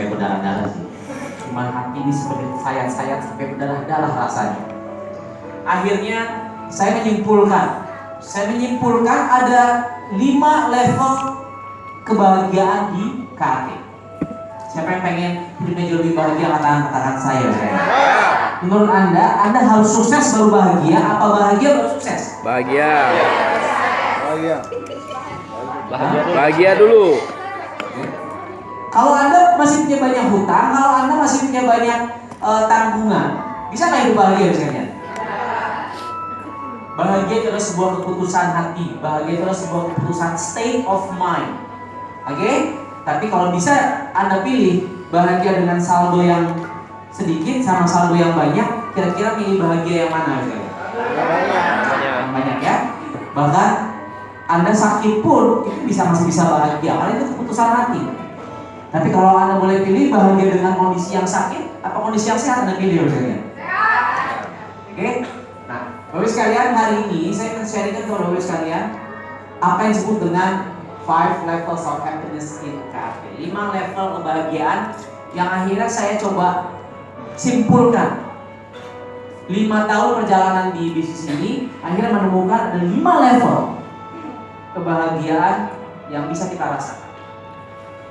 sampai berdarah-darah sih. Cuman hati ini seperti sayat-sayat sampai berdarah-darah rasanya. Akhirnya saya menyimpulkan ada 5 level kebahagiaan di KAT. Siapa yang pengen hidupnya jauh lebih bahagia, katakan saya. Menurut Anda harus sukses baru bahagia, apa bahagia baru sukses? Bahagia. Bahagia dulu. Kalau Anda masih punya banyak hutang, kalau Anda masih punya banyak tanggungan, bisa nggak hidup bahagia misalnya? Bahagia itu adalah sebuah keputusan hati. Bahagia itu adalah sebuah keputusan state of mind. Oke? Tapi kalau bisa Anda pilih bahagia dengan saldo yang sedikit sama saldo yang banyak, kira-kira pilih bahagia yang mana misalnya? Yang banyak ya. Bahkan Anda sakit pun itu masih bisa bahagia, karena itu keputusan hati. Tapi kalau Anda boleh pilih bahagia dengan kondisi yang sakit atau kondisi yang sehat, Anda pilih misalnya. Oke? Nah, Bapak sekalian, hari ini saya akan sharingkan kepada Bapak sekalian apa yang disebut dengan 5 levels of happiness in KAT. 5 level kebahagiaan yang akhirnya saya coba simpulkan. 5 tahun perjalanan di bisnis ini akhirnya menemukan ada 5 level kebahagiaan yang bisa kita rasakan.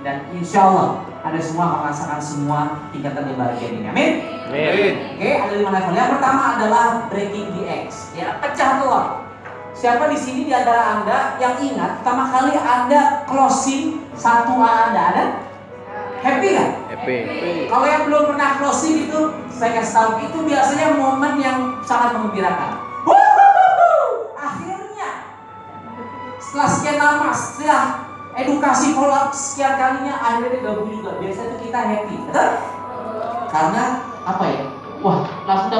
Dan insya Allah ada semua merasakan semua tingkatan kebahagiaan ini. Amin. Oke, ada 5 level. Yang pertama adalah breaking the X, ya, pecah telur. Siapa di sini di antara Anda yang ingat pertama kali Anda closing 1A Anda? Ada? Happy kan? Happy. Kalau yang belum pernah closing itu, saya kasih tahu, itu biasanya momen yang sangat menggembirakan. Akhirnya, setelah sekian lama, setelah edukasi follow up sekian kalinya, akhirnya gabung juga. Biasanya itu kita happy, betul? Karena apa ya? Wah,